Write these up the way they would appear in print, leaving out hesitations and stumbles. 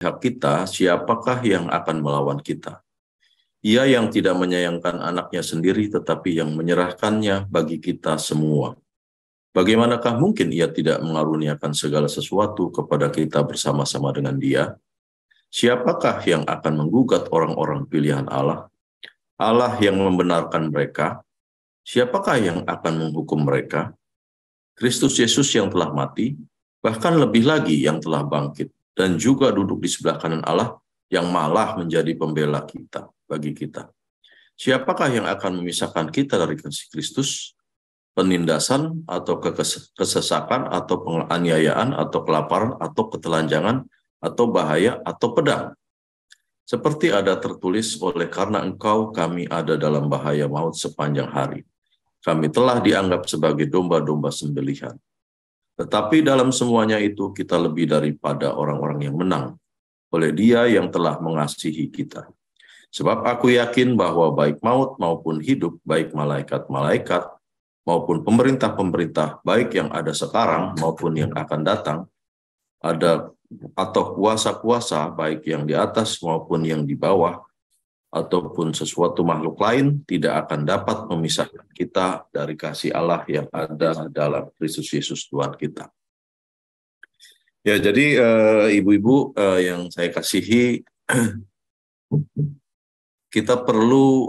pihak kita, siapakah yang akan melawan kita? Ia yang tidak menyayangkan anaknya sendiri, tetapi yang menyerahkannya bagi kita semua. Bagaimanakah mungkin ia tidak mengaruniakan segala sesuatu kepada kita bersama-sama dengan dia? Siapakah yang akan menggugat orang-orang pilihan Allah? Allah yang membenarkan mereka. Siapakah yang akan menghukum mereka? Kristus Yesus yang telah mati, bahkan lebih lagi yang telah bangkit, dan juga duduk di sebelah kanan Allah, yang malah menjadi pembela kita, bagi kita. Siapakah yang akan memisahkan kita dari kasih Kristus? Penindasan, atau kesesakan, atau penganiayaan, atau kelaparan, atau ketelanjangan, atau bahaya, atau pedang? Seperti ada tertulis, oleh karena engkau kami ada dalam bahaya maut sepanjang hari. Kami telah dianggap sebagai domba-domba sembelihan. Tetapi dalam semuanya itu kita lebih daripada orang-orang yang menang oleh Dia yang telah mengasihi kita. Sebab aku yakin bahwa baik maut maupun hidup, baik malaikat-malaikat maupun pemerintah-pemerintah, baik yang ada sekarang maupun yang akan datang, ada atau kuasa-kuasa, baik yang di atas maupun yang di bawah, ataupun sesuatu makhluk lain, tidak akan dapat memisahkan kita dari kasih Allah yang ada dalam Kristus Yesus Tuhan kita. Ya, jadi ibu-ibu yang saya kasihi, kita perlu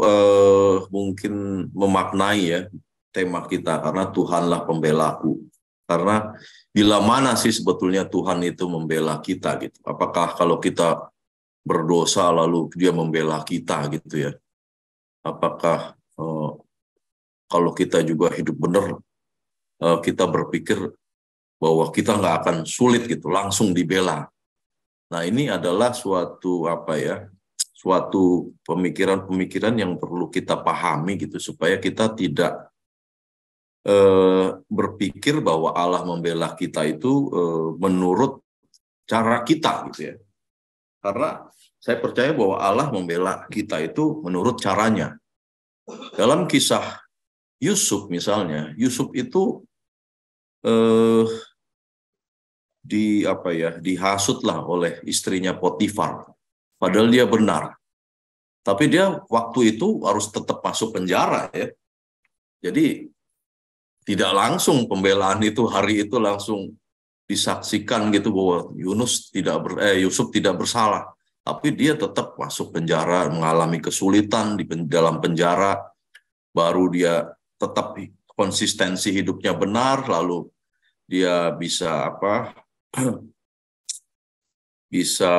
mungkin memaknai ya tema kita, karena Tuhanlah pembelaku. Karena bila mana sih sebetulnya Tuhan itu membela kita gitu? Apakah kalau kita berdosa lalu dia membela kita gitu ya? Apakah kalau kita juga hidup benar, kita berpikir bahwa kita nggak akan sulit gitu, langsung dibela? Nah, ini adalah suatu suatu pemikiran-pemikiran yang perlu kita pahami gitu, supaya kita tidak berpikir bahwa Allah membela kita itu menurut cara kita gitu ya. Karena saya percaya bahwa Allah membela kita itu menurut caranya. Dalam kisah Yusuf misalnya, Yusuf itu dihasutlah oleh istrinya Potifar, padahal dia benar. Tapi dia waktu itu harus tetap masuk penjara ya. Jadi tidak langsung pembelaan itu hari itu langsung disaksikan gitu bahwa Yusuf tidak bersalah. Tapi dia tetap masuk penjara, mengalami kesulitan di dalam penjara, baru dia tetap konsistensi hidupnya benar, lalu dia bisa bisa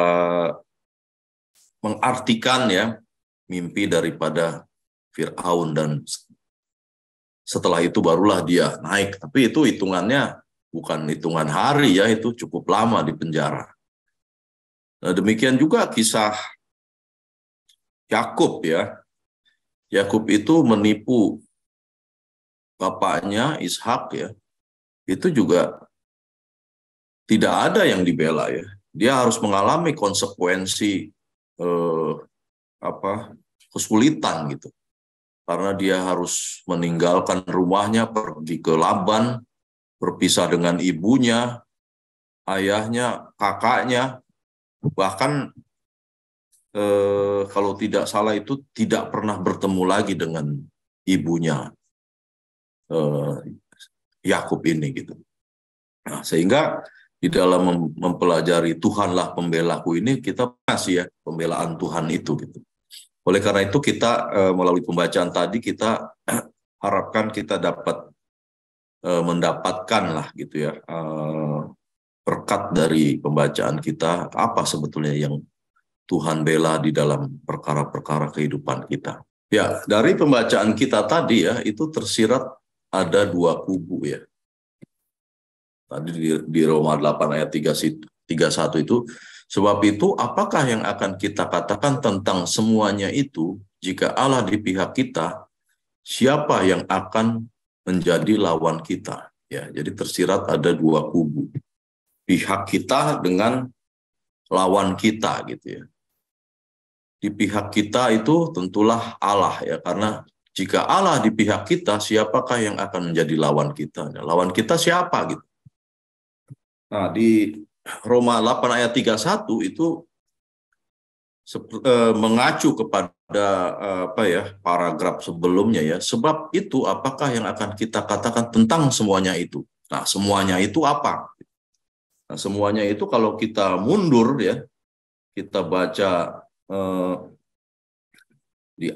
mengartikan ya mimpi daripada Fir'aun, dan setelah itu barulah dia naik. Tapi itu hitungannya bukan hitungan hari ya, itu cukup lama di penjara. Nah, demikian juga kisah Yakub ya. Yakub itu menipu bapaknya Ishak ya. Itu juga tidak ada yang dibela ya. Dia harus mengalami konsekuensi kesulitan gitu. Karena dia harus meninggalkan rumahnya, pergi ke Laban, berpisah dengan ibunya, ayahnya, kakaknya, bahkan kalau tidak salah itu tidak pernah bertemu lagi dengan ibunya Yakub ini gitu. Nah, sehingga di dalam mempelajari Tuhanlah pembelaku ini, kita masih ya pembelaan Tuhan itu gitu. Oleh karena itu kita melalui pembacaan tadi kita harapkan kita dapat mendapatkan lah gitu ya berkat dari pembacaan kita, apa sebetulnya yang Tuhan bela di dalam perkara-perkara kehidupan kita. Ya, dari pembacaan kita tadi ya, itu tersirat ada dua kubu ya. Tadi di Roma 8 ayat 31 itu, sebab itu apakah yang akan kita katakan tentang semuanya itu? Jika Allah di pihak kita, siapa yang akan menjadi lawan kita? Ya, jadi tersirat ada dua kubu. Pihak kita dengan lawan kita gitu ya. Di pihak kita itu tentulah Allah ya, karena jika Allah di pihak kita, siapakah yang akan menjadi lawan kita? Nah, lawan kita siapa gitu? Nah, di Roma 8 ayat 31 itu mengacu kepada paragraf sebelumnya ya. Sebab itu apakah yang akan kita katakan tentang semuanya itu? Nah, semuanya itu apa? Nah, semuanya itu kalau kita mundur ya, kita baca di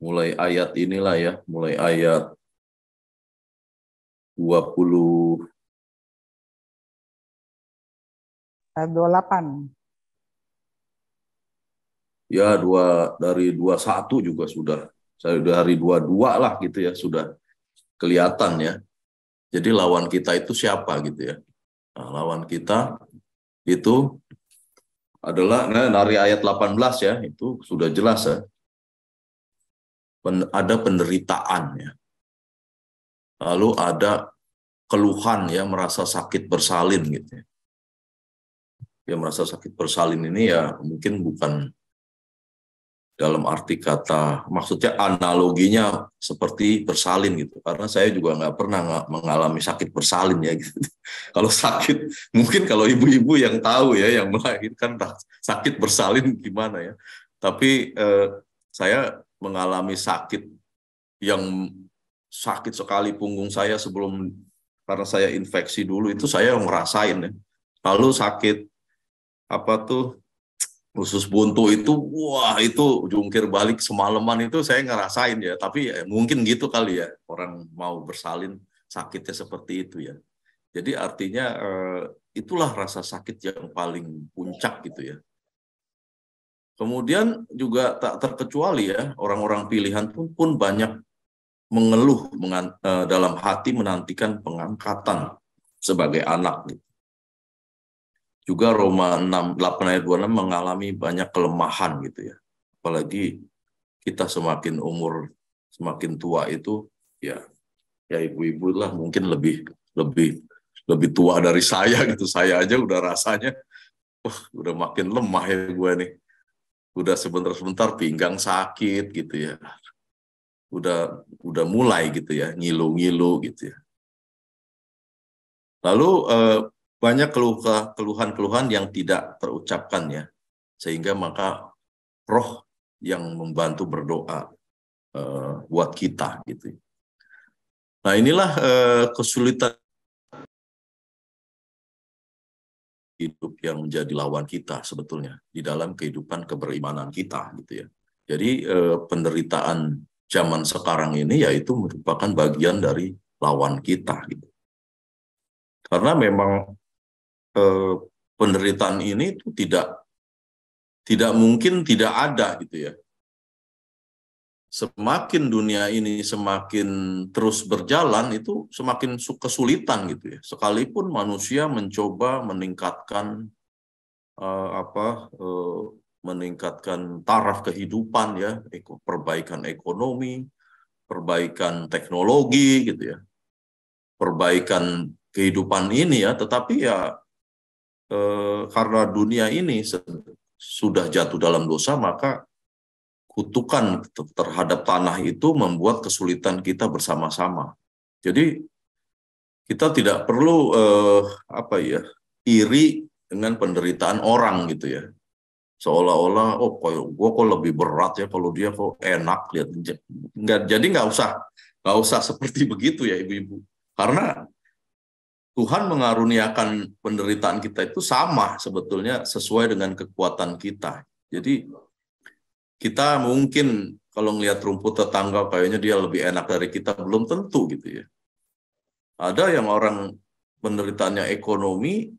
mulai ayat inilah ya, mulai ayat 20 28. ya dari 21 juga sudah. Saya dari 22 lah gitu ya, sudah kelihatan ya. Jadi lawan kita itu siapa gitu ya. Nah, lawan kita itu adalah dari ayat 18 ya, itu sudah jelas ya. Ada penderitaan ya. Lalu ada keluhan ya, merasa sakit bersalin gitu ya. Ya merasa sakit bersalin ini ya mungkin bukan dalam arti kata, maksudnya analoginya seperti bersalin gitu. Karena saya juga nggak pernah mengalami sakit bersalin ya gitu. Kalau sakit, mungkin kalau ibu-ibu yang tahu ya, yang melahirkan sakit bersalin gimana ya. Tapi saya mengalami sakit yang sakit sekali punggung saya sebelum, karena saya infeksi dulu itu saya ngerasain ya. Lalu sakit apa tuh, usus buntu itu, wah itu jungkir balik semalaman itu saya ngerasain ya. Tapi ya, mungkin gitu kali ya, orang mau bersalin sakitnya seperti itu ya. Jadi artinya itulah rasa sakit yang paling puncak gitu ya. Kemudian juga tak terkecuali ya, orang-orang pilihan pun banyak mengeluh dalam hati menantikan pengangkatan sebagai anak gitu. Juga Roma 8 ayat 26 mengalami banyak kelemahan gitu ya. Apalagi kita semakin umur, semakin tua itu ya ibu-ibu lah mungkin lebih lebih tua dari saya gitu. Saya aja udah rasanya udah makin lemah ya gue nih. Udah sebentar-sebentar pinggang sakit gitu ya. Udah mulai gitu ya, ngilu-ngilu gitu ya. Lalu banyak keluhan-keluhan yang tidak terucapkan ya. Sehingga maka roh yang membantu berdoa buat kita gitu. Nah inilah kesulitan hidup yang menjadi lawan kita sebetulnya di dalam kehidupan keberimanan kita gitu ya. Jadi penderitaan zaman sekarang ini yaitu merupakan bagian dari lawan kita gitu. Karena memang penderitaan ini itu tidak mungkin tidak ada gitu ya. Semakin dunia ini semakin terus berjalan itu semakin kesulitan gitu ya. Sekalipun manusia mencoba meningkatkan meningkatkan taraf kehidupan ya, perbaikan ekonomi, perbaikan teknologi gitu ya, perbaikan kehidupan ini ya, tetapi ya karena dunia ini sudah jatuh dalam dosa, maka kutukan terhadap tanah itu membuat kesulitan kita bersama-sama. Jadi kita tidak perlu iri dengan penderitaan orang gitu ya. Seolah-olah gue kok lebih berat ya, kalau dia kok enak lihat. Jadi nggak usah seperti begitu ya ibu-ibu. Karena Tuhan mengaruniakan penderitaan kita itu sama sebetulnya sesuai dengan kekuatan kita. Jadi kita mungkin kalau ngelihat rumput tetangga kayaknya dia lebih enak dari kita, belum tentu gitu ya. Ada yang orang penderitaannya ekonomi,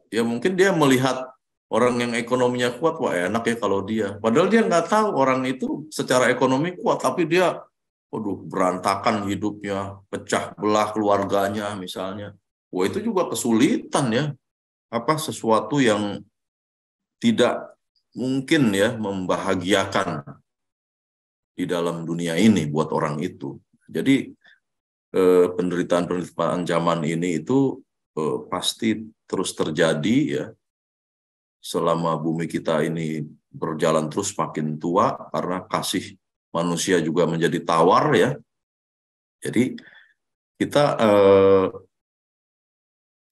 ya mungkin dia melihat orang yang ekonominya kuat, wah enak ya kalau dia. Padahal dia nggak tahu orang itu secara ekonomi kuat, tapi dia, waduh berantakan hidupnya, pecah belah keluarganya misalnya. Wah itu juga kesulitan ya. Sesuatu yang tidak mungkin ya membahagiakan di dalam dunia ini buat orang itu. Jadi penderitaan-penderitaan zaman ini itu pasti terus terjadi ya selama bumi kita ini berjalan terus makin tua, karena kasih manusia juga menjadi tawar ya. Jadi kita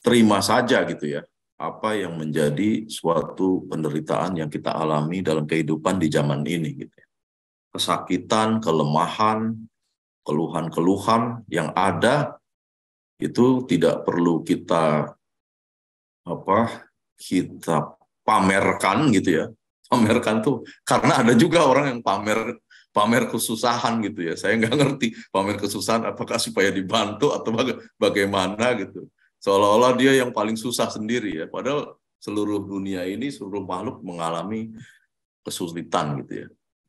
terima saja gitu ya. apa yang menjadi suatu penderitaan yang kita alami dalam kehidupan di zaman ini, gitu ya. Kesakitan, kelemahan, keluhan-keluhan yang ada itu tidak perlu kita kita pamerkan, gitu ya. Pamerkan tuh karena ada juga orang yang pamer pamer kesusahan, gitu ya. Saya nggak ngerti pamer kesusahan apakah supaya dibantu atau bagaimana, gitu. Seolah-olah dia yang paling susah sendiri ya. Padahal seluruh dunia ini, seluruh makhluk mengalami kesulitan, gitu ya.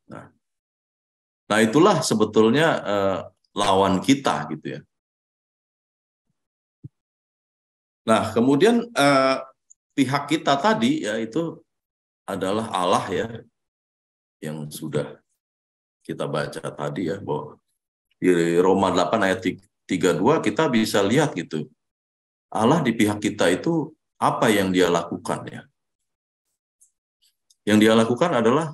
Nah, nah itulah sebetulnya lawan kita, gitu ya. Nah, kemudian pihak kita tadi ya itu adalah Allah ya, yang sudah kita baca tadi ya, bahwa di Roma 8 ayat 32 kita bisa lihat gitu. Allah di pihak kita itu apa yang dia lakukan ya? Yang dia lakukan adalah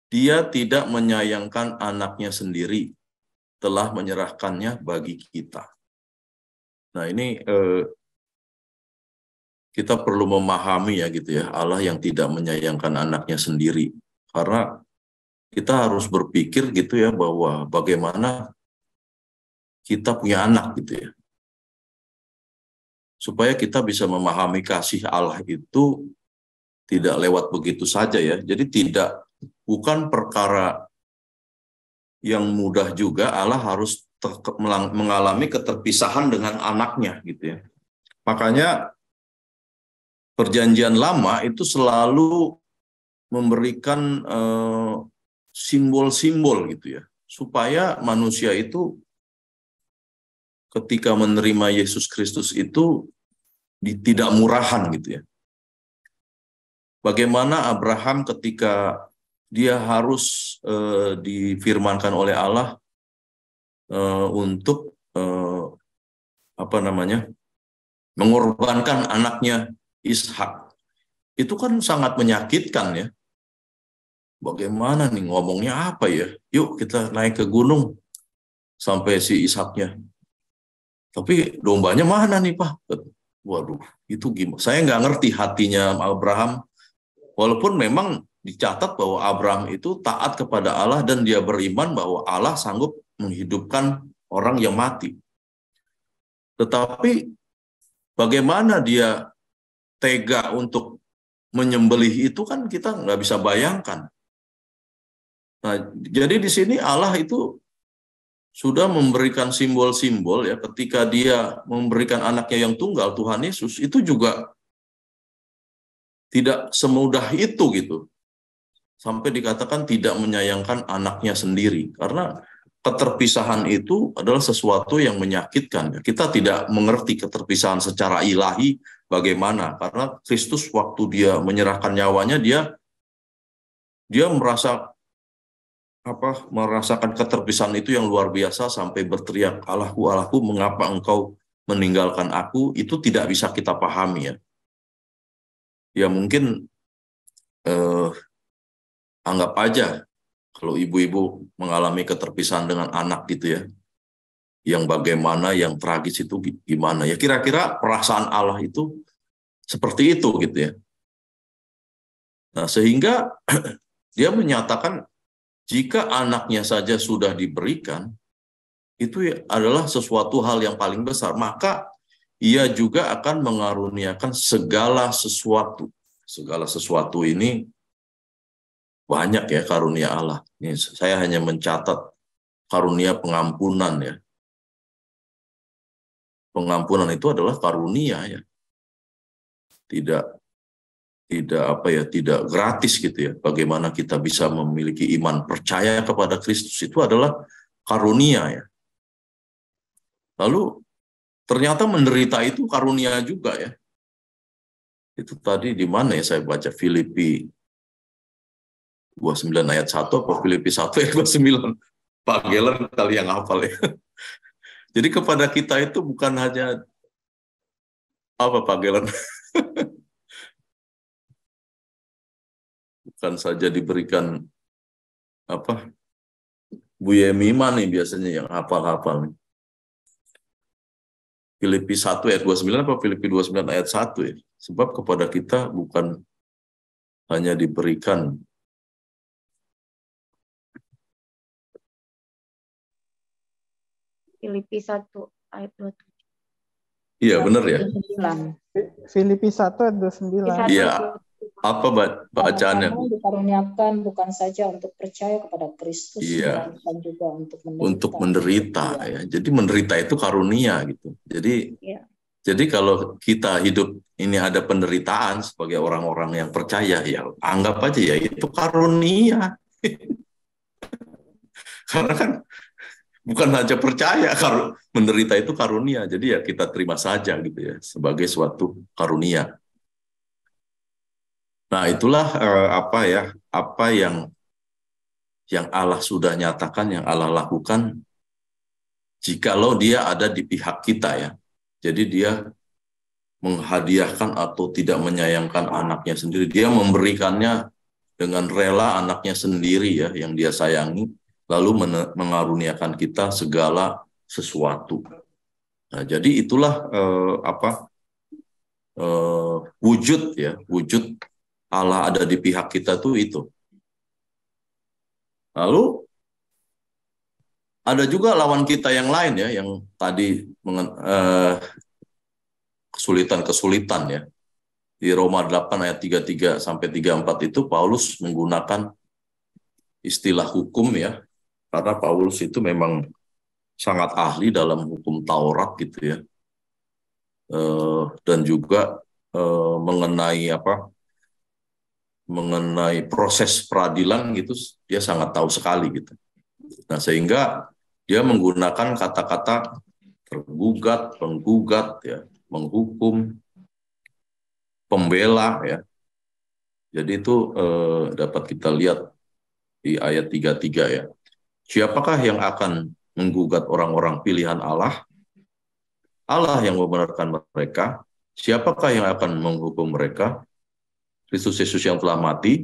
dia tidak menyayangkan anaknya sendiri, telah menyerahkannya bagi kita. Nah, ini kita perlu memahami ya gitu ya, Allah yang tidak menyayangkan anaknya sendiri. Karena kita harus berpikir gitu ya, bahwa bagaimana kita punya anak gitu ya. Supaya kita bisa memahami kasih Allah itu tidak lewat begitu saja ya. Jadi bukan perkara yang mudah juga Allah harus mengalami keterpisahan dengan anaknya gitu ya. Makanya Perjanjian Lama itu selalu memberikan simbol-simbol gitu ya, supaya manusia itu ketika menerima Yesus Kristus itu tidak murahan gitu ya. Bagaimana Abraham ketika dia harus difirmankan oleh Allah untuk mengorbankan anaknya Ishak. Itu kan sangat menyakitkan ya. Bagaimana nih ngomongnya apa ya? Yuk kita naik ke gunung sampai si Ishaknya. Tapi dombanya mana nih Pak? Waduh, itu gimana? Saya nggak ngerti hatinya Abraham. Walaupun memang dicatat bahwa Abraham itu taat kepada Allah dan dia beriman bahwa Allah sanggup menghidupkan orang yang mati. Tetapi bagaimana dia tega untuk menyembelih itu kan kita nggak bisa bayangkan. Nah, jadi di sini Allah itu sudah memberikan simbol-simbol ya, ketika dia memberikan anaknya yang tunggal, Tuhan Yesus, itu juga tidak semudah itu gitu. Sampai dikatakan tidak menyayangkan anaknya sendiri. Karena keterpisahan itu adalah sesuatu yang menyakitkan. Kita tidak mengerti keterpisahan secara ilahi bagaimana. Karena Kristus waktu dia menyerahkan nyawanya, dia merasakan keterpisahan itu yang luar biasa sampai berteriak, Allahku, Allahku, mengapa engkau meninggalkan aku? Itu tidak bisa kita pahami ya. Ya mungkin anggap aja kalau ibu-ibu mengalami keterpisahan dengan anak gitu ya, yang bagaimana, yang tragis itu gimana ya, kira-kira perasaan Allah itu seperti itu gitu ya. Nah, sehingga dia menyatakan jika anaknya saja sudah diberikan, itu adalah sesuatu hal yang paling besar, maka ia juga akan mengaruniakan segala sesuatu. Segala sesuatu ini banyak ya karunia Allah. Ini saya hanya mencatat karunia pengampunan ya. Pengampunan itu adalah karunia ya. Tidak gratis gitu ya. Bagaimana kita bisa memiliki iman percaya kepada Kristus itu adalah karunia ya. Lalu ternyata menderita itu karunia juga ya. Itu tadi di mana ya saya baca, Filipi 29 ayat 1 atau Filipi 1 ayat 29. Pak Geller kali yang hafal ya. Jadi kepada kita itu bukan hanya Pak Geller? Bukan saja diberikan Bu Yemima nih biasanya yang hafal-hafal nih. Filipi 1 ayat 29 apa Filipi 29 ayat 1 ya. Sebab kepada kita bukan hanya diberikan Filipi 1 ayat 27. iya benar ya. Filipi 1 ayat 29. Iya. Apa bacaannya, Bu? Kamu dikaruniakan bukan saja untuk percaya kepada Kristus, Iya. melainkan juga Untuk menderita ya. Jadi menderita itu karunia gitu. Jadi Iya. jadi kalau kita hidup ini ada penderitaan sebagai orang-orang yang percaya, ya anggap aja ya itu karunia. Karena kan bukan hanya percaya, menderita itu karunia. Jadi ya kita terima saja gitu ya sebagai suatu karunia. Nah, itulah apa yang Allah sudah nyatakan, yang Allah lakukan jikalau dia ada di pihak kita ya. Jadi dia menghadiahkan atau tidak menyayangkan anaknya sendiri. Dia memberikannya dengan rela anaknya sendiri ya, yang dia sayangi, lalu mengaruniakan kita segala sesuatu. Nah, jadi itulah wujud ya, wujud Allah ada di pihak kita tuh itu. Lalu ada juga lawan kita yang lain ya, yang tadi kesulitan-kesulitan ya. Di Roma 8 ayat 33 sampai 34 itu Paulus menggunakan istilah hukum ya. Karena Paulus itu memang sangat ahli dalam hukum Taurat gitu ya. Dan juga mengenai proses peradilan gitu, dia sangat tahu sekali gitu. Nah, sehingga dia menggunakan kata-kata tergugat, penggugat, ya, menghukum, pembela, ya. Jadi itu dapat kita lihat di ayat 33 ya. Siapakah yang akan menggugat orang-orang pilihan Allah? Allah yang membenarkan mereka. Siapakah yang akan menghukum mereka? Kristus Yesus yang telah mati,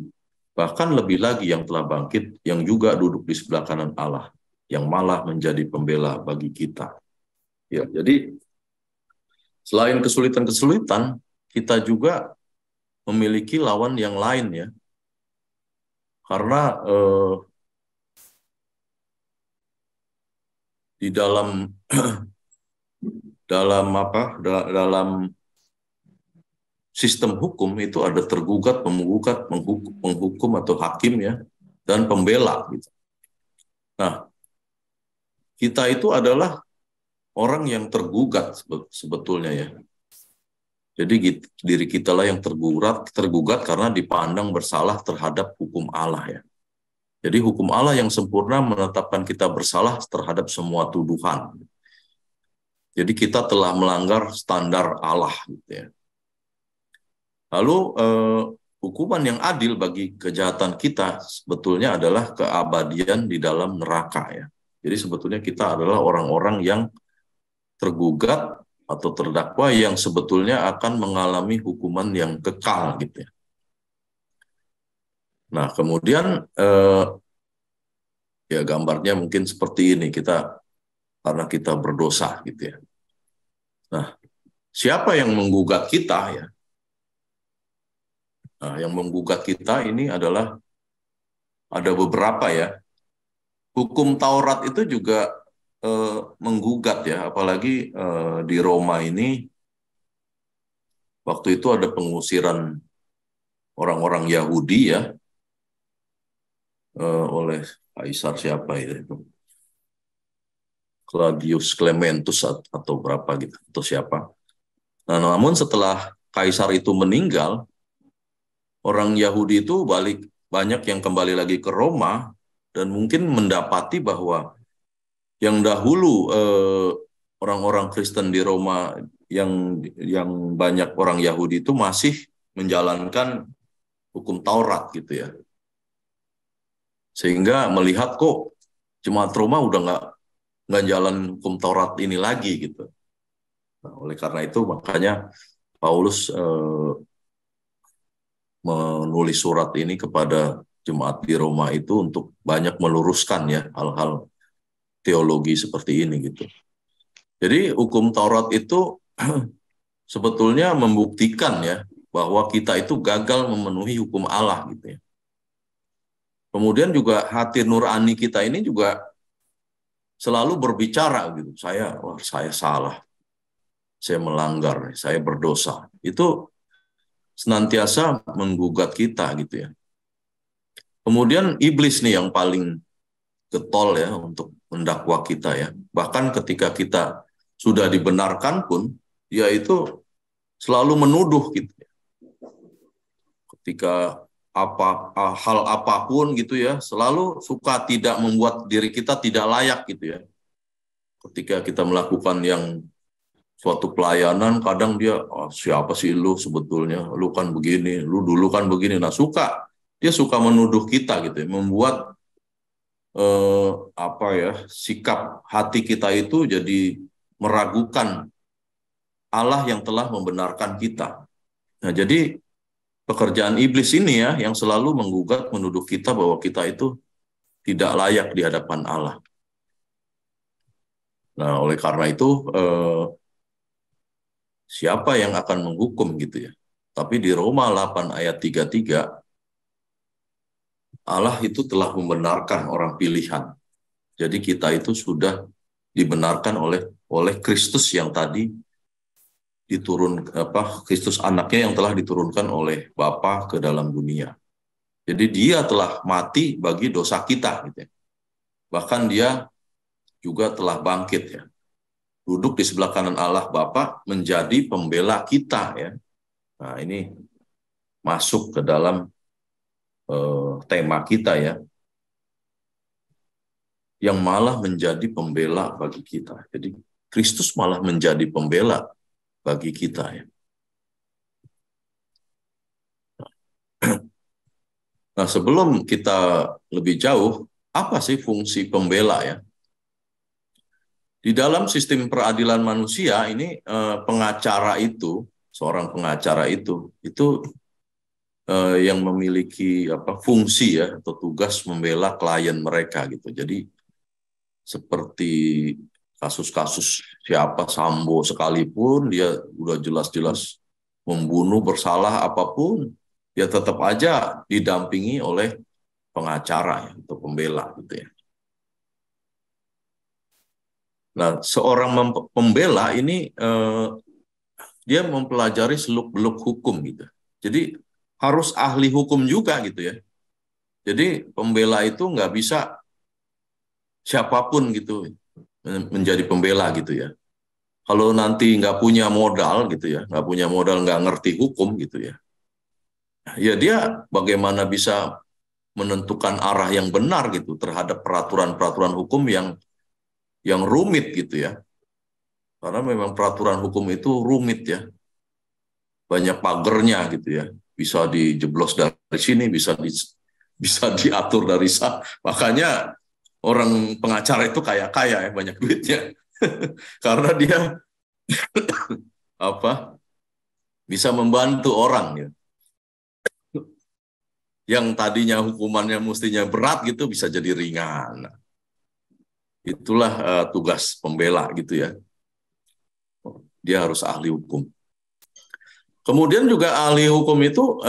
bahkan lebih lagi yang telah bangkit, yang juga duduk di sebelah kanan Allah, yang malah menjadi pembela bagi kita. Ya, jadi selain kesulitan-kesulitan, kita juga memiliki lawan yang lain ya. Karena di dalam dalam sistem hukum itu ada tergugat, penggugat, penghukum atau hakim ya, dan pembela gitu. Nah, kita itu adalah orang yang tergugat sebetulnya ya. Jadi diri kita lah yang tergugat karena dipandang bersalah terhadap hukum Allah ya. Jadi hukum Allah yang sempurna menetapkan kita bersalah terhadap semua tuduhan. Jadi kita telah melanggar standar Allah gitu ya. Lalu hukuman yang adil bagi kejahatan kita sebetulnya adalah keabadian di dalam neraka ya. Jadi sebetulnya kita adalah orang-orang yang tergugat atau terdakwa yang sebetulnya akan mengalami hukuman yang kekal gitu ya. Nah, kemudian ya gambarnya mungkin seperti ini, karena kita berdosa gitu ya. Nah, siapa yang menggugat kita ya? Nah, yang menggugat kita ini adalah ada beberapa ya. Hukum Taurat itu juga menggugat ya, apalagi di Roma ini waktu itu ada pengusiran orang-orang Yahudi ya oleh Kaisar siapa itu? Claudius Clementus atau berapa gitu, atau siapa. Nah, namun setelah Kaisar itu meninggal, orang Yahudi itu banyak yang kembali lagi ke Roma dan mungkin mendapati bahwa yang dahulu orang-orang Kristen di Roma yang banyak orang Yahudi itu masih menjalankan hukum Taurat gitu ya. Sehingga melihat kok jemaat Roma udah nggak jalan hukum Taurat ini lagi gitu. Nah, oleh karena itu makanya Paulus menulis surat ini kepada jemaat di Roma itu untuk banyak meluruskan ya hal-hal teologi seperti ini gitu. Jadi hukum Taurat itu sebetulnya membuktikan ya bahwa kita itu gagal memenuhi hukum Allah gitu ya. Kemudian juga hati nurani kita ini juga selalu berbicara gitu. Saya salah, saya melanggar, saya berdosa. Itu senantiasa menggugat kita gitu ya. Kemudian iblis nih yang paling getol ya untuk mendakwa kita ya. Bahkan ketika kita sudah dibenarkan pun, dia itu selalu menuduh gitu. Ketika hal apapun gitu ya, selalu suka tidak membuat diri kita tidak layak gitu ya. Ketika kita melakukan yang suatu pelayanan, kadang dia, siapa sih lu sebetulnya, lu kan begini, lu dulu kan begini. Nah dia suka menuduh kita gitu ya, membuat sikap hati kita itu jadi meragukan Allah yang telah membenarkan kita. Nah, jadi pekerjaan iblis ini ya yang selalu menggugat, menuduh kita bahwa kita itu tidak layak di hadapan Allah. Nah, oleh karena itu siapa yang akan menghukum gitu ya? Tapi di Roma 8 ayat 33 Allah itu telah membenarkan orang pilihan. Jadi kita itu sudah dibenarkan oleh Kristus yang tadi Kristus anaknya yang telah diturunkan oleh Bapa ke dalam dunia. Jadi dia telah mati bagi dosa kita gitu ya. Bahkan dia juga telah bangkit ya. Duduk di sebelah kanan Allah Bapa menjadi pembela kita ya. Nah, ini masuk ke dalam tema kita ya. Yang malah menjadi pembela bagi kita. Jadi Kristus malah menjadi pembela bagi kita ya. Nah, sebelum kita lebih jauh, apa sih fungsi pembela ya? Di dalam sistem peradilan manusia ini seorang pengacara itu yang memiliki fungsi ya atau tugas membela klien mereka gitu. Jadi seperti kasus-kasus siapa Sambo sekalipun dia udah jelas-jelas membunuh, bersalah apapun, dia tetap aja didampingi oleh pengacara ya, atau pembela gitu ya. Nah, seorang pembela ini dia mempelajari seluk-beluk hukum gitu. Jadi harus ahli hukum juga gitu ya. Jadi pembela itu nggak bisa siapapun gitu menjadi pembela gitu ya. Kalau nanti nggak punya modal gitu ya, nggak ngerti hukum gitu ya. Ya dia bagaimana bisa menentukan arah yang benar gitu terhadap peraturan-peraturan hukum yang rumit gitu ya. Karena memang peraturan hukum itu rumit ya. Banyak pagernya gitu ya. Bisa dijeblos dari sini, bisa diatur dari sana. Makanya orang pengacara itu kaya ya, banyak duitnya. Karena dia bisa membantu orang ya. Yang tadinya hukumannya mestinya berat gitu bisa jadi ringan. Nah, itulah tugas pembela gitu ya. Dia harus ahli hukum. Kemudian juga ahli hukum itu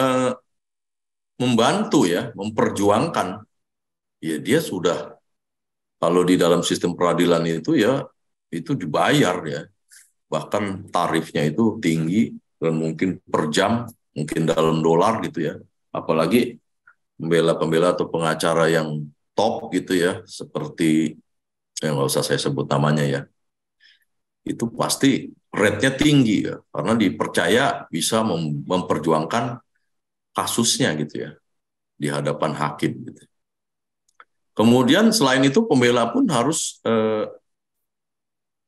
membantu ya, memperjuangkan. Ya dia sudah, kalau di dalam sistem peradilan itu ya, itu dibayar ya. Bahkan tarifnya itu tinggi, dan mungkin per jam, mungkin dalam dolar gitu ya. Apalagi pembela-pembela atau pengacara yang top gitu ya, seperti, yang nggak usah saya sebut namanya ya, itu pasti rate-nya tinggi ya, karena dipercaya bisa memperjuangkan kasusnya gitu ya di hadapan hakim gitu. Kemudian selain itu pembela pun harus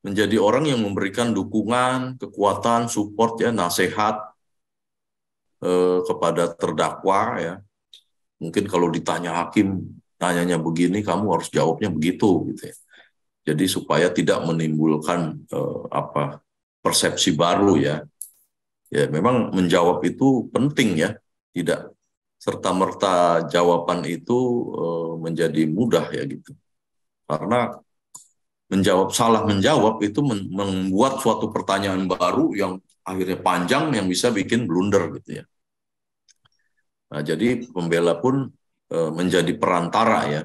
menjadi orang yang memberikan dukungan, kekuatan, support ya, nasihat kepada terdakwa ya. Mungkin kalau ditanya hakim, tanyanya begini, kamu harus jawabnya begitu gitu ya. Jadi supaya tidak menimbulkan persepsi baru ya. Ya memang menjawab itu penting ya. Tidak serta-merta jawaban itu menjadi mudah ya gitu. Karena salah menjawab itu membuat suatu pertanyaan baru yang akhirnya panjang yang bisa bikin blunder gitu ya. Nah, jadi pembela pun menjadi perantara ya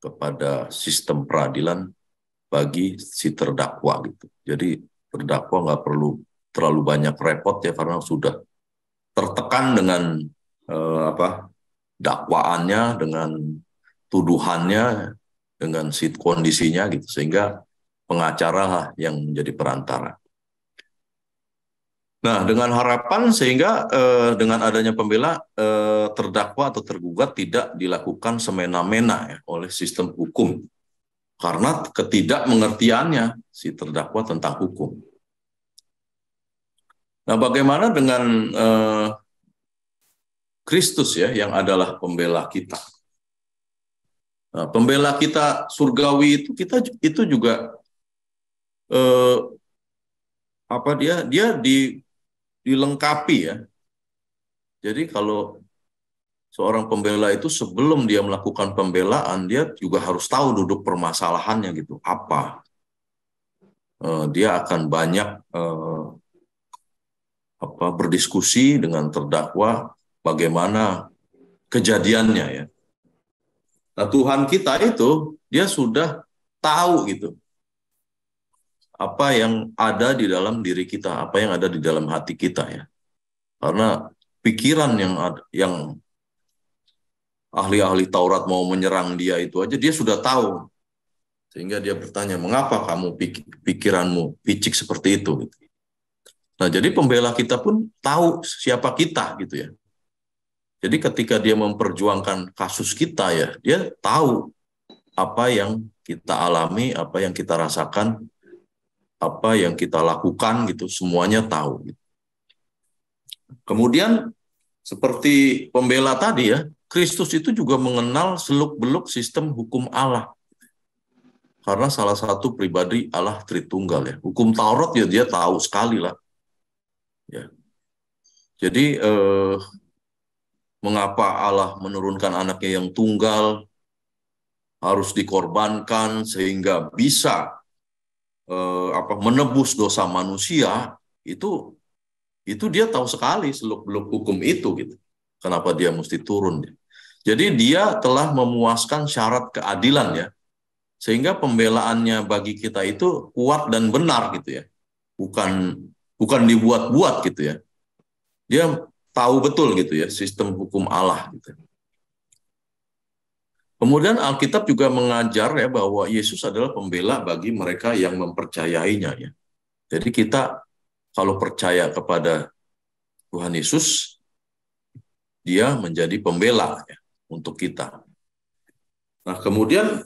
kepada sistem peradilan bagi si terdakwa gitu. Jadi terdakwa nggak perlu terlalu banyak repot ya karena sudah tertekan dengan dakwaannya, dengan tuduhannya, dengan kondisinya gitu, sehingga pengacara lah yang menjadi perantara. Nah, dengan harapan sehingga dengan adanya pembela, terdakwa atau tergugat tidak dilakukan semena-mena ya, oleh sistem hukum karena ketidakmengertiannya si terdakwa tentang hukum. Nah, bagaimana dengan Kristus ya yang adalah pembela kita? Nah, pembela kita surgawi itu juga dia dilengkapi ya. Jadi kalau seorang pembela itu sebelum dia melakukan pembelaan, dia juga harus tahu duduk permasalahannya gitu. Apa? Dia akan banyak berdiskusi dengan terdakwa bagaimana kejadiannya ya. Nah, Tuhan kita itu dia sudah tahu gitu apa yang ada di dalam diri kita, apa yang ada di dalam hati kita ya. Karena pikiran yang ahli-ahli Taurat mau menyerang dia itu aja dia sudah tahu. Sehingga dia bertanya, "Mengapa kamu pikiranmu picik seperti itu?" Gitu. Nah, jadi pembela kita pun tahu siapa kita gitu ya. Jadi ketika dia memperjuangkan kasus kita ya, dia tahu apa yang kita alami, apa yang kita rasakan, apa yang kita lakukan gitu, semuanya tahu. Gitu. Kemudian seperti pembela tadi ya, Kristus itu juga mengenal seluk-beluk sistem hukum Allah. Karena salah satu pribadi Allah Tritunggal ya. Hukum Taurat ya dia tahu sekali lah. Ya. Jadi mengapa Allah menurunkan anaknya yang tunggal harus dikorbankan sehingga bisa menebus dosa manusia, itu dia tahu sekali seluk-beluk hukum itu gitu. Kenapa dia mesti turun? Jadi dia telah memuaskan syarat keadilan ya. Sehingga pembelaannya bagi kita itu kuat dan benar gitu ya. Bukan dibuat-buat gitu ya. Dia tahu betul gitu ya sistem hukum Allah gitu. Kemudian Alkitab juga mengajar ya bahwa Yesus adalah pembela bagi mereka yang mempercayainya ya. Jadi kita kalau percaya kepada Tuhan Yesus, dia menjadi pembela ya, untuk kita. Nah, kemudian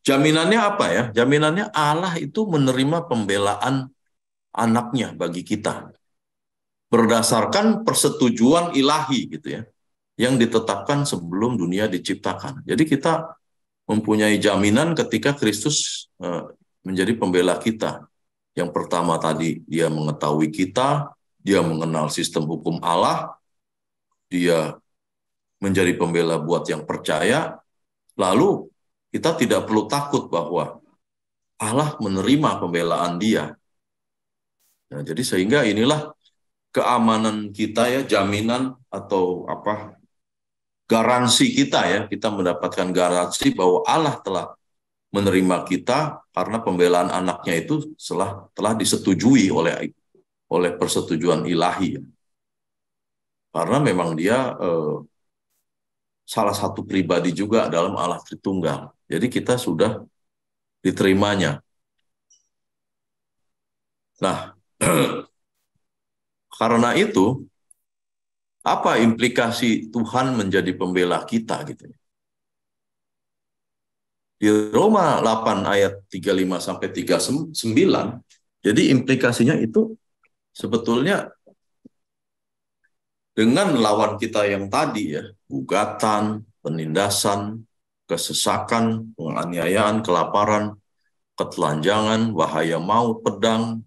jaminannya apa ya? Jaminannya Allah itu menerima pembelaan anaknya bagi kita berdasarkan persetujuan ilahi gitu ya, yang ditetapkan sebelum dunia diciptakan. Jadi kita mempunyai jaminan ketika Kristus menjadi pembela kita. Yang pertama tadi dia mengetahui kita, dia mengenal sistem hukum Allah, dia menjadi pembela buat yang percaya, lalu kita tidak perlu takut bahwa Allah menerima pembelaan dia. Nah, jadi sehingga inilah keamanan kita ya, jaminan atau garansi kita ya, kita mendapatkan garansi bahwa Allah telah menerima kita karena pembelaan anaknya itu telah disetujui oleh persetujuan ilahi. Karena memang dia salah satu pribadi juga dalam Allah Tritunggal. Jadi kita sudah diterimanya. Nah, karena itu, apa implikasi Tuhan menjadi pembela kita gitu? Di Roma 8 ayat 35 sampai 39, jadi implikasinya itu sebetulnya dengan lawan kita yang tadi ya, gugatan, penindasan, kesesakan, penganiayaan, kelaparan, ketelanjangan, bahaya maut, pedang,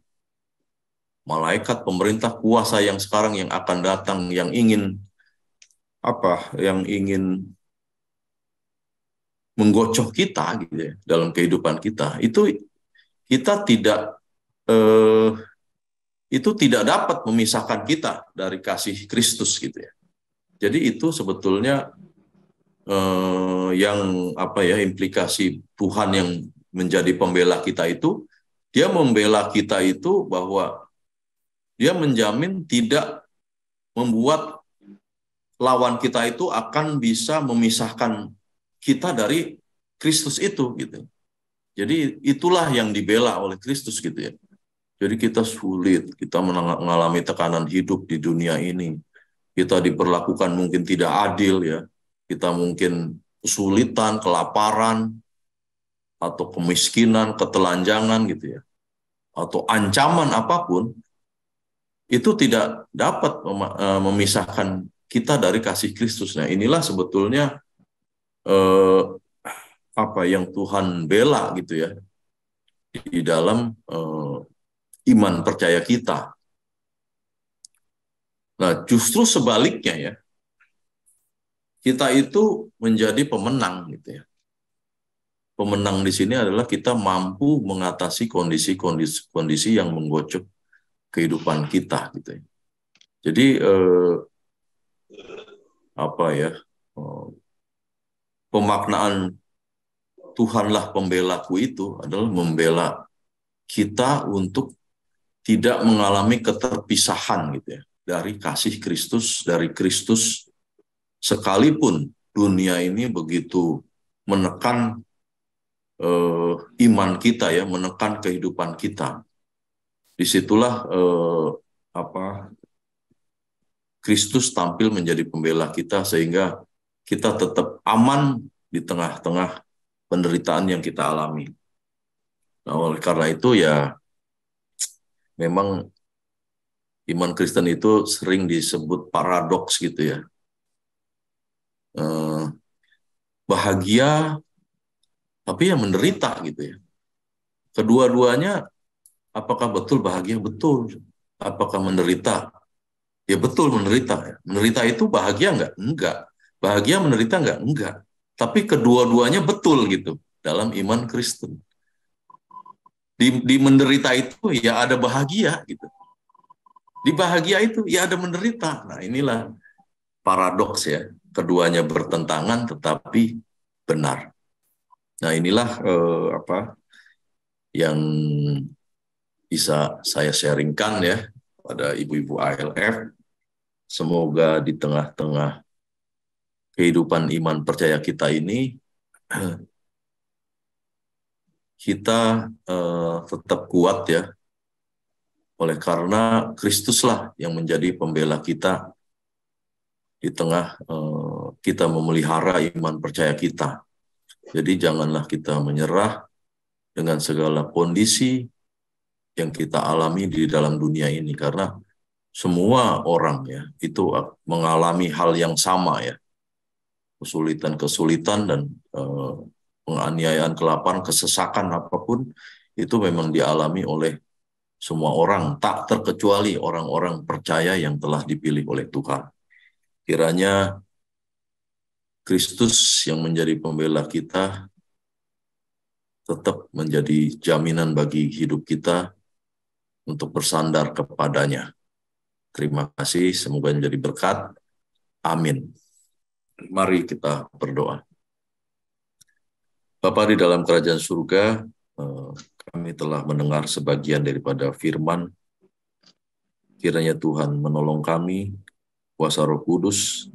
malaikat, pemerintah, kuasa yang sekarang yang akan datang, yang ingin menggocok kita gitu ya, dalam kehidupan kita, itu kita tidak itu tidak dapat memisahkan kita dari kasih Kristus gitu ya. Jadi itu sebetulnya yang implikasi Tuhan yang menjadi pembela kita itu, dia membela kita itu bahwa dia menjamin tidak membuat lawan kita itu akan bisa memisahkan kita dari Kristus itu gitu. Jadi itulah yang dibela oleh Kristus gitu ya. Jadi kita sulit, kita mengalami tekanan hidup di dunia ini. Kita diperlakukan mungkin tidak adil ya. Kita mungkin kesulitan, kelaparan, atau kemiskinan, ketelanjangan gitu ya. Atau ancaman apapun, itu tidak dapat memisahkan kita dari kasih Kristus. Nah, inilah sebetulnya yang Tuhan bela gitu ya di dalam iman percaya kita. Nah, justru sebaliknya ya, kita itu menjadi pemenang gitu ya. Pemenang di sini adalah kita mampu mengatasi kondisi yang menggocok kehidupan kita gitu ya. Jadi pemaknaan Tuhanlah pembelaku itu adalah membela kita untuk tidak mengalami keterpisahan gitu ya dari kasih Kristus, dari Kristus, sekalipun dunia ini begitu menekan iman kita ya, menekan kehidupan kita. Disitulah Kristus tampil menjadi pembela kita sehingga kita tetap aman di tengah-tengah penderitaan yang kita alami. Nah, oleh karena itu ya memang iman Kristen itu sering disebut paradoks gitu ya. Bahagia tapi ya menderita gitu ya. Kedua-duanya, apakah betul bahagia? Betul. Apakah menderita? Ya betul menderita. Menderita itu bahagia nggak? Enggak. Bahagia menderita nggak? Enggak. Tapi kedua-duanya betul gitu dalam iman Kristen. Di menderita itu ya ada bahagia gitu. Di bahagia itu ya ada menderita. Nah, inilah paradoks ya. Keduanya bertentangan tetapi benar. Nah, inilah yang bisa saya sharingkan ya pada ibu-ibu ALF. Semoga di tengah-tengah kehidupan iman percaya kita ini kita tetap kuat ya, oleh karena Kristuslah yang menjadi pembela kita di tengah kita memelihara iman percaya kita. Jadi janganlah kita menyerah dengan segala kondisi yang kita alami di dalam dunia ini, karena semua orang ya itu mengalami hal yang sama ya, kesulitan-kesulitan dan penganiayaan, kelaparan, kesesakan apapun itu memang dialami oleh semua orang, tak terkecuali orang-orang percaya yang telah dipilih oleh Tuhan. Kiranya Kristus yang menjadi pembela kita tetap menjadi jaminan bagi hidup kita untuk bersandar kepadanya. Terima kasih, semoga menjadi berkat. Amin. Mari kita berdoa. Bapa di dalam kerajaan surga, kami telah mendengar sebagian daripada firman. Kiranya Tuhan menolong kami, kuasa Roh Kudus,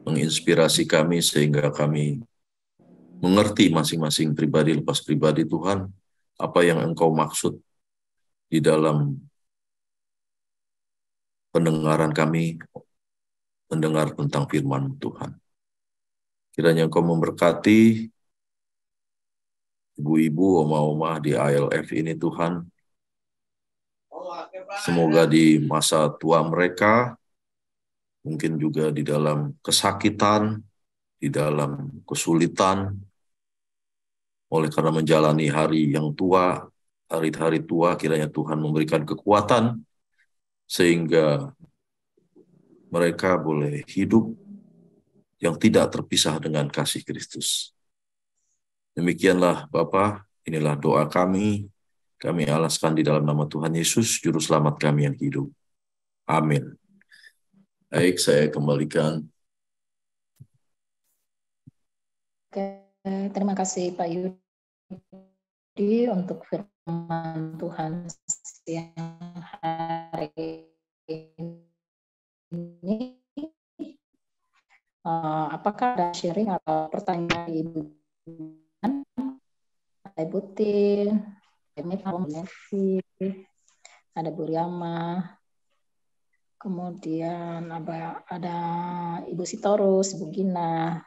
menginspirasi kami sehingga kami mengerti masing-masing pribadi lepas pribadi Tuhan, apa yang Engkau maksud di dalam pendengaran kami, mendengar tentang firman Tuhan. Kiranya Engkau memberkati ibu-ibu, oma-oma di ALF ini Tuhan. Semoga di masa tua mereka, mungkin juga di dalam kesakitan, di dalam kesulitan, oleh karena menjalani hari yang tua, hari-hari tua, kiranya Tuhan memberikan kekuatan, sehingga mereka boleh hidup yang tidak terpisah dengan kasih Kristus. Demikianlah Bapa, inilah doa kami, Kami alaskan di dalam nama Tuhan Yesus, Juru Selamat kami yang hidup. Amin. Baik, saya kembalikan. Oke, terima kasih Pak Yudi untuk firman Tuhan siang hari ini. Apakah ada sharing atau pertanyaan Ibu? Ada Ibu Tin, ada Bu Riama, kemudian ada Ibu Sitorus, Ibu Gina,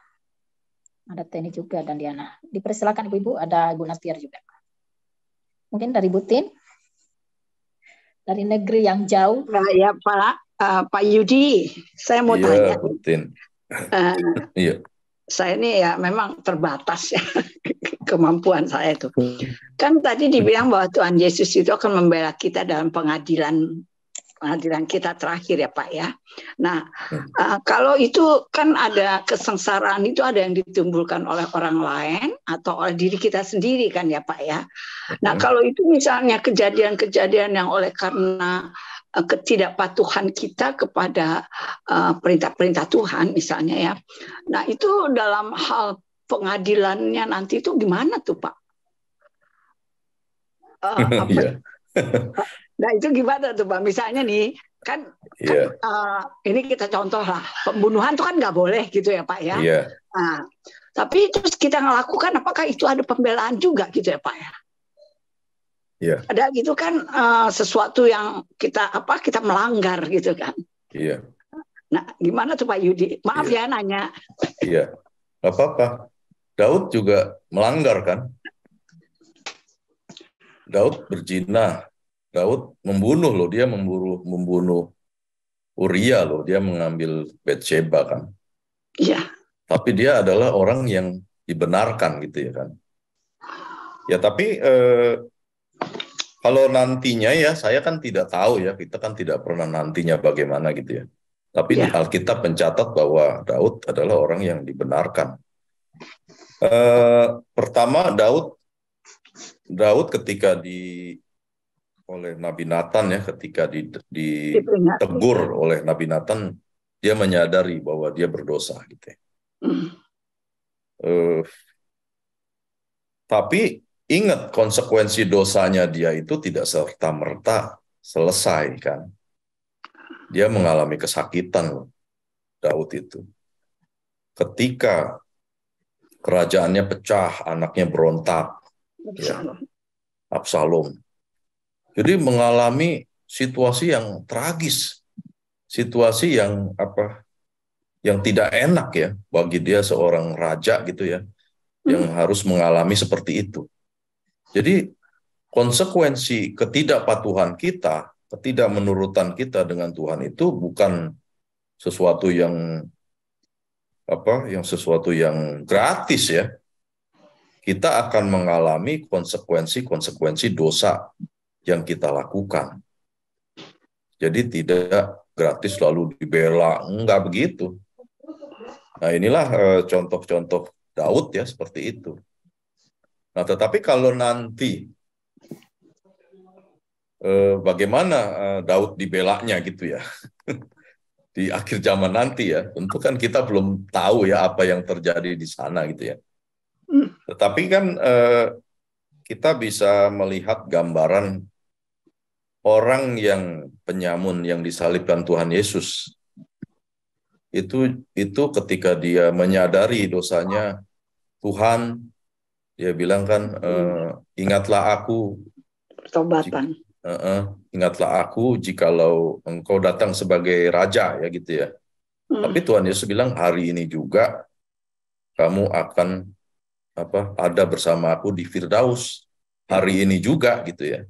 ada Teni juga dan Diana. Dipersilakan Ibu-Ibu, ada Ibu Nastiar juga. Mungkin dari Bu Tin, dari negeri yang jauh. Ya Pak Yudi, saya mau tanya. Bu Tin. Iya. Saya ini ya memang terbatas ya kemampuan saya itu. Kan tadi dibilang bahwa Tuhan Yesus itu akan membela kita dalam pengadilan kita terakhir ya Pak ya. Nah kalau itu kan ada kesengsaraan itu ada yang ditimbulkan oleh orang lain atau oleh diri kita sendiri kan ya Pak ya. Nah kalau itu misalnya kejadian-kejadian yang oleh karena ketidakpatuhan kita kepada perintah-perintah Tuhan misalnya ya. Nah itu dalam hal pengadilannya nanti itu gimana tuh Pak? Nah itu gimana tuh Pak? Misalnya nih kan ini kita contoh lah, pembunuhan tuh kan nggak boleh gitu ya Pak ya. Nah, tapi terus kita ngelakukan apakah itu ada pembelaan juga gitu ya Pak ya? Ada gitu kan sesuatu yang kita melanggar gitu kan. Nah gimana tuh Pak Yudi? Maaf ya nanya. Nggak apa-apa. Daud juga melanggar kan. Daud berzina. Daud membunuh loh, dia membunuh Uria loh, dia mengambil Batsheba kan. Iya. Tapi dia adalah orang yang dibenarkan gitu ya kan. Ya tapi kalau nantinya ya, saya kan tidak tahu ya, kita kan tidak pernah nantinya bagaimana gitu ya. Tapi di Alkitab mencatat bahwa Daud adalah orang yang dibenarkan. Pertama Daud ketika oleh Nabi Nathan ya, ketika ditegur oleh Nabi Nathan, dia menyadari bahwa dia berdosa gitu ya. Tapi ingat konsekuensi dosanya dia itu tidak serta-merta selesai kan. Dia mengalami kesakitan Daud itu. Ketika kerajaannya pecah, anaknya berontak. Absalom. Jadi mengalami situasi yang tragis. Situasi yang yang tidak enak ya bagi dia seorang raja gitu ya. Yang harus mengalami seperti itu. Jadi konsekuensi ketidakpatuhan kita, ketidakmenurutan kita dengan Tuhan itu bukan sesuatu yang gratis ya. Kita akan mengalami konsekuensi dosa yang kita lakukan. Jadi tidak gratis lalu dibela, enggak begitu. Nah inilah contoh-contoh Daud ya seperti itu. Nah, tetapi kalau nanti bagaimana Daud dibelanya gitu ya di akhir zaman nanti ya, tentu kan kita belum tahu ya apa yang terjadi di sana gitu ya. Tetapi kan kita bisa melihat gambaran orang yang penyamun yang disalibkan Tuhan Yesus. Itu ketika dia menyadari dosanya, Tuhan, dia bilang kan, ingatlah aku, pertobatan. Ingatlah aku jikalau engkau datang sebagai raja ya gitu ya. Tapi Tuhan Yesus bilang hari ini juga kamu akan ada bersama aku di Firdaus hari ini juga gitu ya.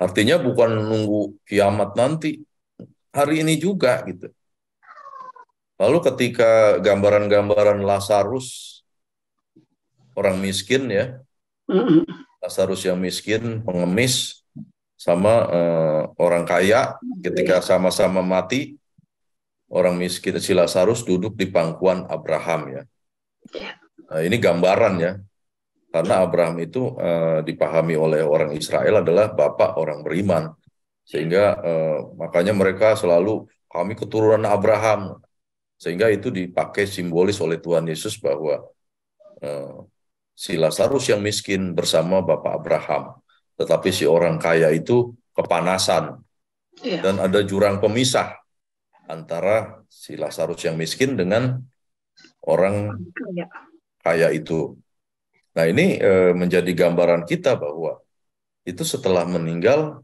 Artinya bukan nunggu kiamat nanti, hari ini juga gitu. Lalu ketika gambaran-gambaran Lazarus, orang miskin ya, Lazarus yang miskin, pengemis, sama orang kaya, ketika sama-sama mati, orang miskin si Lazarus duduk di pangkuan Abraham ya. Nah, ini gambaran ya. Karena Abraham itu dipahami oleh orang Israel adalah bapak orang beriman. Sehingga makanya mereka selalu, kami keturunan Abraham. Sehingga itu dipakai simbolis oleh Tuhan Yesus bahwa si Lazarus yang miskin bersama bapak Abraham. Tetapi si orang kaya itu kepanasan. Iya. Dan ada jurang pemisah antara si Lazarus yang miskin dengan orang Iya. kaya itu. Nah, ini menjadi gambaran kita bahwa itu setelah meninggal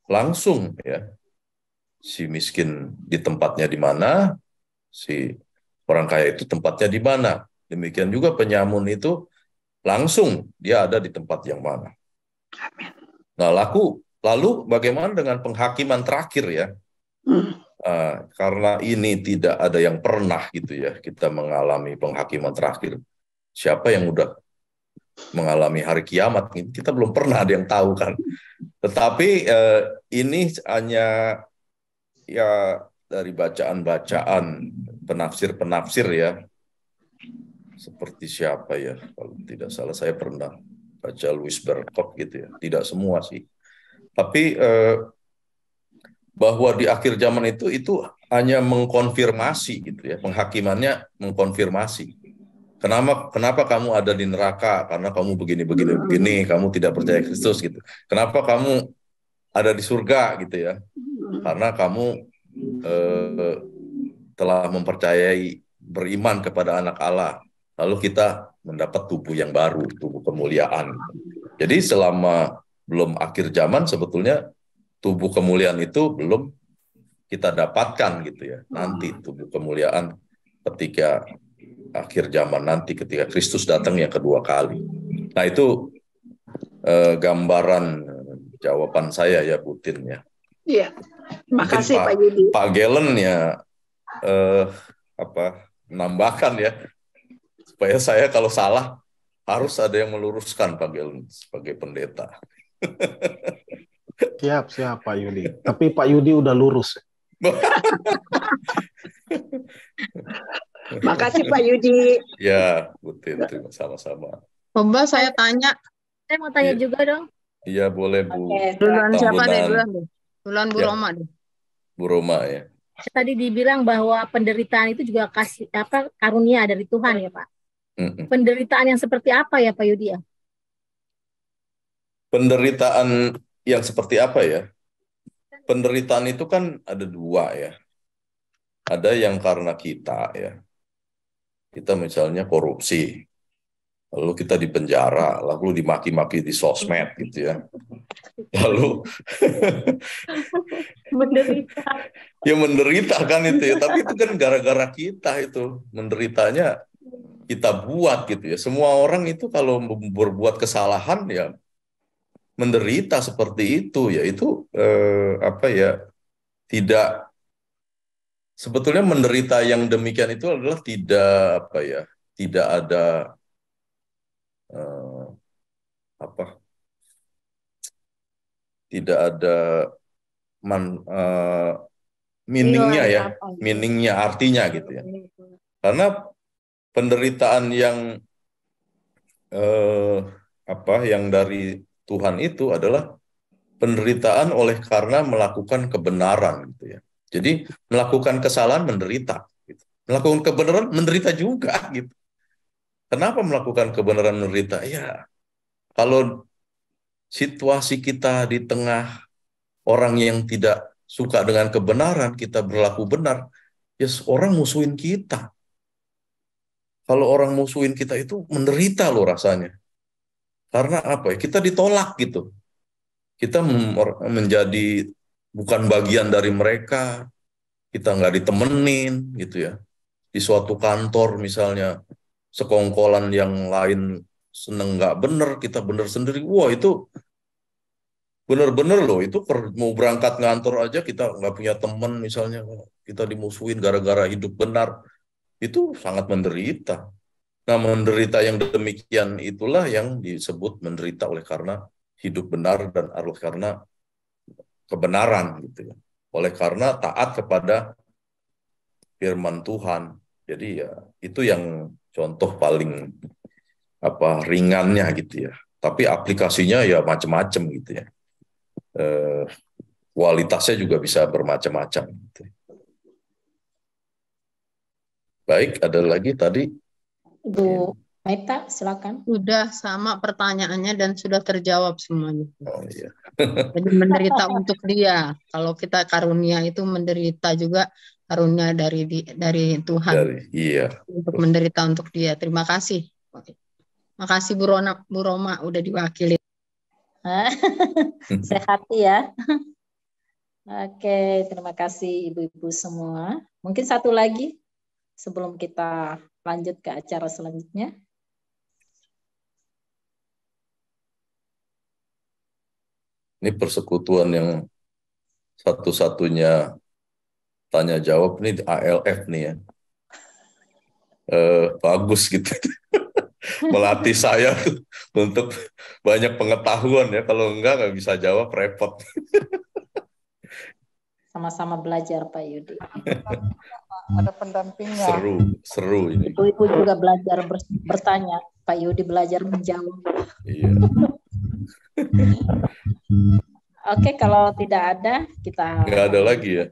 langsung ya si miskin di tempatnya di mana, si orang kaya itu tempatnya di mana. Demikian juga penyamun itu langsung dia ada di tempat yang mana. Nah, lalu bagaimana dengan penghakiman terakhir ya? Karena ini tidak ada yang pernah gitu ya kita mengalami penghakiman terakhir. Siapa yang udah mengalami hari kiamat? Kita belum pernah ada yang tahu kan. Tetapi ini hanya ya dari bacaan-bacaan penafsir-penafsir ya. Seperti siapa ya? Kalau tidak salah saya pernah baca Louis Berkhof gitu ya. Tidak semua sih. Tapi bahwa di akhir zaman itu hanya mengkonfirmasi gitu ya. Penghakimannya mengkonfirmasi. Kenapa kamu ada di neraka? Karena kamu begini, kamu tidak percaya Kristus gitu. Kenapa kamu ada di surga gitu ya? Karena kamu telah mempercayai beriman kepada anak Allah. Lalu kita mendapat tubuh yang baru, tubuh kemuliaan. Jadi selama belum akhir zaman sebetulnya tubuh kemuliaan itu belum kita dapatkan gitu ya. Nanti tubuh kemuliaan ketika akhir zaman nanti ketika Kristus datang yang kedua kali. Nah itu gambaran jawaban saya ya Butin ya. Iya, makasih Pak Yudi. Pak Gelen ya menambahkan ya supaya saya kalau salah harus ada yang meluruskan Pak Gelen sebagai pendeta. Siap Pak Yudi. Tapi Pak Yudi udah lurus. Makasih Pak Yudi. Ya, Butin, terima sama-sama. Mbak, saya tanya. Saya mau tanya juga dong. Iya, boleh Bu. Duluan siapa deh? Duluan Bu Ya. Roma deh. Bu Roma ya. Tadi dibilang bahwa penderitaan itu juga karunia dari Tuhan ya Pak. Penderitaan yang seperti apa ya Pak Yudi ya? Penderitaan yang seperti apa ya? Penderitaan itu kan ada dua ya. Ada yang karena kita ya. Kita misalnya korupsi, lalu kita dipenjara, lalu dimaki-maki di sosmed gitu ya. Lalu Menderita. ya menderita kan itu ya, tapi itu kan gara-gara kita itu. Menderitanya kita buat gitu ya. Semua orang itu kalau berbuat kesalahan ya menderita seperti itu ya. Itu tidak, sebetulnya menderita yang demikian itu adalah tidak ada tidak ada meaningnya ya, meaningnya artinya gitu ya. Karena penderitaan yang yang dari Tuhan itu adalah penderitaan oleh karena melakukan kebenaran gitu ya. Jadi melakukan kesalahan menderita, gitu. Melakukan kebenaran menderita juga gitu. Kenapa melakukan kebenaran menderita? Ya, kalau situasi kita di tengah orang yang tidak suka dengan kebenaran, kita berlaku benar, ya orang musuhin kita. Kalau orang musuhin kita itu menderita loh rasanya. Karena apa ya? Kita ditolak gitu. Kita menjadi bukan bagian dari mereka, kita nggak ditemenin gitu ya. Di suatu kantor misalnya, sekongkolan yang lain seneng nggak bener, kita bener sendiri. Wah itu bener-bener loh, itu mau berangkat ngantor aja kita nggak punya temen misalnya, kita dimusuhin gara-gara hidup benar. Itu sangat menderita. Nah menderita yang demikian itulah yang disebut menderita oleh karena hidup benar dan oleh karena kebenaran gitu ya. Oleh karena taat kepada firman Tuhan. Jadi ya itu yang contoh paling ringannya gitu ya. Tapi aplikasinya ya macam-macam gitu ya. Kualitasnya juga bisa bermacam-macam. Gitu. Baik, ada lagi tadi. Ibu Maita, silakan. Sudah sama pertanyaannya dan sudah terjawab semuanya. Oh iya. Jadi menderita untuk dia. Kalau kita karunia itu menderita juga karunia dari Tuhan. Iya. Untuk menderita untuk dia. Terima kasih. Makasih Bu Roma udah diwakili. Sehat ya. Oke, terima kasih ibu-ibu semua. Mungkin satu lagi sebelum kita lanjut ke acara selanjutnya. Ini persekutuan yang satu-satunya tanya jawab ini ALF nih ya. Bagus gitu. Melatih saya untuk banyak pengetahuan ya. Kalau nggak bisa jawab, repot. Sama-sama belajar Pak Yudi. Ada pendampingnya. Seru ini. Ibu-ibu juga belajar bertanya. Pak Yudi belajar menjawab. Iya. Oke, kalau tidak ada, kita... Nggak ada lagi ya?